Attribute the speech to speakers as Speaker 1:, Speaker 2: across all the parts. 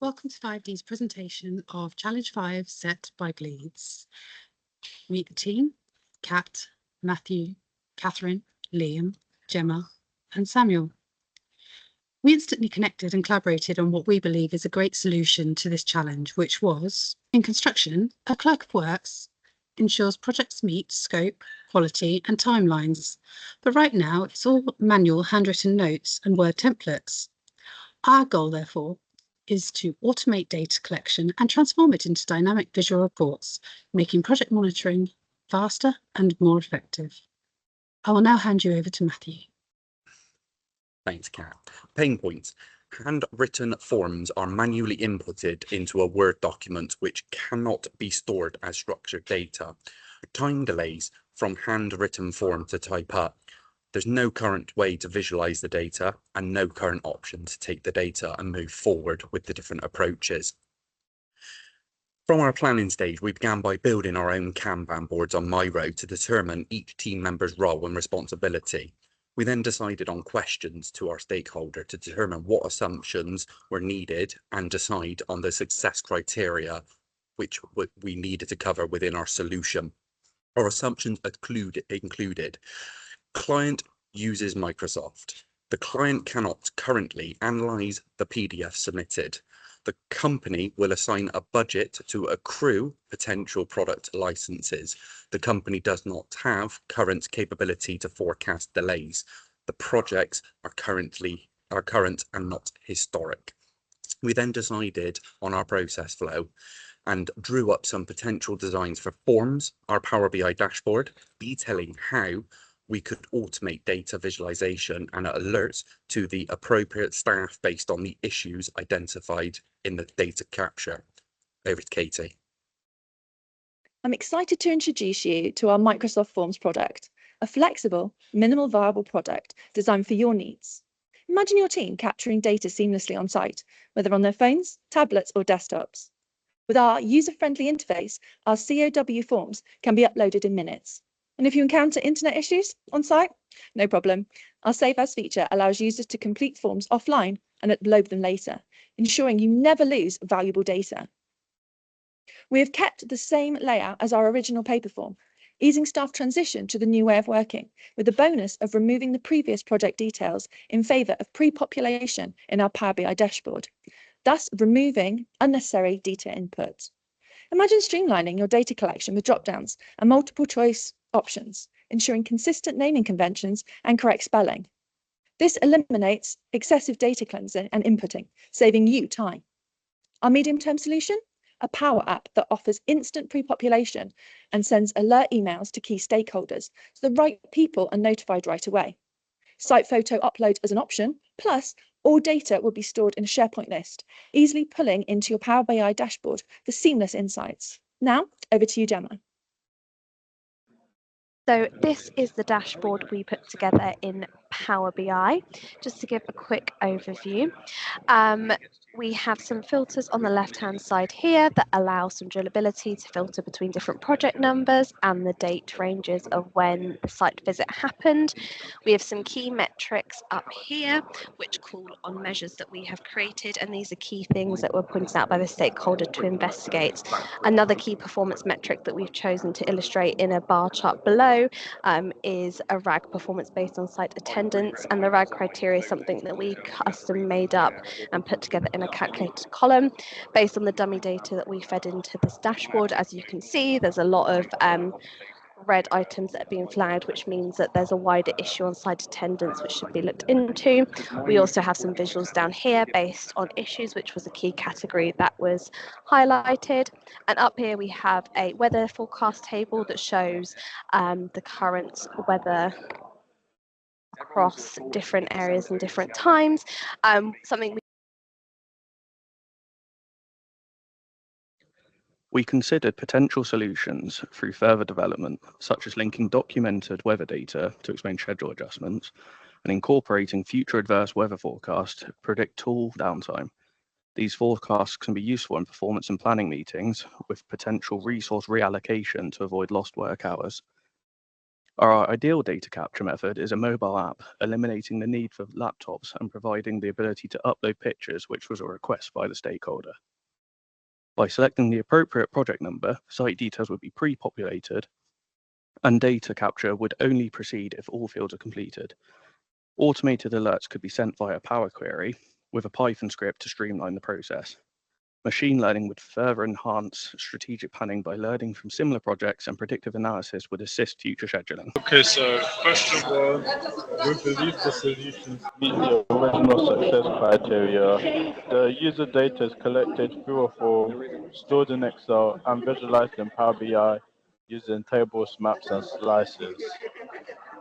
Speaker 1: Welcome to 5D's presentation of Challenge 5 set by Gleeds. Meet the team: Kat, Matthew, Catherine, Liam, Gemma and Samuel. We instantly connected and collaborated on what we believe is a great solution to this challenge, which was, in construction, a clerk of works ensures projects meet scope, quality and timelines. But right now it's all manual handwritten notes and Word templates. Our goal, therefore, is to automate data collection and transform it into dynamic visual reports, making project monitoring faster and more effective. I will now hand you over to Matthew.
Speaker 2: Thanks, Kat. Pain points. Handwritten forms are manually inputted into a Word document which cannot be stored as structured data. Time delays from handwritten form to type up. There's no current way to visualize the data and no current option to take the data and move forward with the different approaches. From our planning stage, we began by building our own Kanban boards on Miro to determine each team member's role and responsibility. We then decided on questions to our stakeholder to determine what assumptions were needed and decide on the success criteria which we needed to cover within our solution. Our assumptions included client uses Microsoft. The client cannot currently analyze the PDF submitted. The company will assign a budget to accrue potential product licenses. The company does not have current capability to forecast delays. The projects are current and not historic. We then decided on our process flow and drew up some potential designs for forms, our Power BI dashboard, detailing how we could automate data visualization and alerts to the appropriate staff based on the issues identified in the data capture. Over to Katie.
Speaker 3: I'm excited to introduce you to our Microsoft Forms product, a flexible, minimal viable product designed for your needs. Imagine your team capturing data seamlessly on site, whether on their phones, tablets or desktops. With our user-friendly interface, our COW forms can be uploaded in minutes. And if you encounter internet issues on site, no problem. Our Save As feature allows users to complete forms offline and upload them later, ensuring you never lose valuable data. We have kept the same layout as our original paper form, easing staff transition to the new way of working, with the bonus of removing the previous project details in favour of pre-population in our Power BI dashboard, thus removing unnecessary data input. Imagine streamlining your data collection with drop-downs and multiple choice options, ensuring consistent naming conventions and correct spelling. This eliminates excessive data cleansing and inputting, saving you time. Our medium-term solution? A Power App that offers instant pre-population and sends alert emails to key stakeholders so the right people are notified right away. Site photo upload as an option, plus all data will be stored in a SharePoint list, easily pulling into your Power BI dashboard for seamless insights. Now, over to you, Gemma.
Speaker 4: So this is the dashboard we put together in Power BI. Just to give a quick overview, we have some filters on the left-hand side here that allow some drillability to filter between different project numbers and the date ranges of when the site visit happened. We have some key metrics up here, which call on measures that we have created, and these are key things that were pointed out by the stakeholder to investigate. Another key performance metric that we've chosen to illustrate in a bar chart below is a RAG performance based on site attendance, and the RAG criteria is something that we custom made up and put together in a calculated column based on the dummy data that we fed into this dashboard. As you can see, there's a lot of red items that are being flagged, which means that there's a wider issue on site attendance which should be looked into. We also have some visuals down here based on issues, which was a key category that was highlighted. And up here we have a weather forecast table that shows the current weather across different areas and different times.
Speaker 5: We considered potential solutions through further development, such as linking documented weather data to explain schedule adjustments and incorporating future adverse weather forecasts to predict tool downtime. These forecasts can be useful in performance and planning meetings with potential resource reallocation to avoid lost work hours. Our ideal data capture method is a mobile app, eliminating the need for laptops and providing the ability to upload pictures, which was a request by the stakeholder. By selecting the appropriate project number, site details would be pre-populated, and data capture would only proceed if all fields are completed. Automated alerts could be sent via Power Query with a Python script to streamline the process. Machine learning would further enhance strategic planning by learning from similar projects, and predictive analysis would assist future scheduling.
Speaker 6: Okay, so question one, we believe the solutions meet the original success criteria. The user data is collected through a form, stored in Excel, and visualized in Power BI using tables, maps, and slices.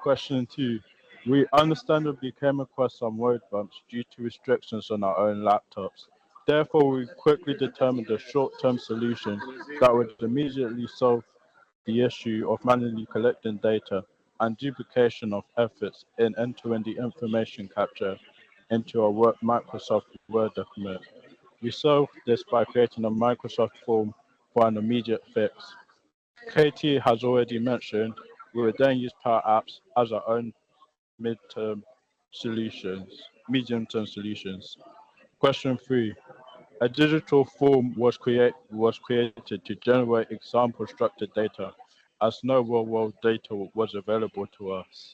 Speaker 6: Question two, we understandably came across some road bumps due to restrictions on our own laptops. Therefore, we quickly determined a short-term solution that would immediately solve the issue of manually collecting data and duplication of efforts in entering the information capture into a Microsoft Word document. We solved this by creating a Microsoft form for an immediate fix. KT has already mentioned we would then use Power Apps as our own medium-term solutions. Question three, a digital form was created to generate example structured data as no real-world data was available to us.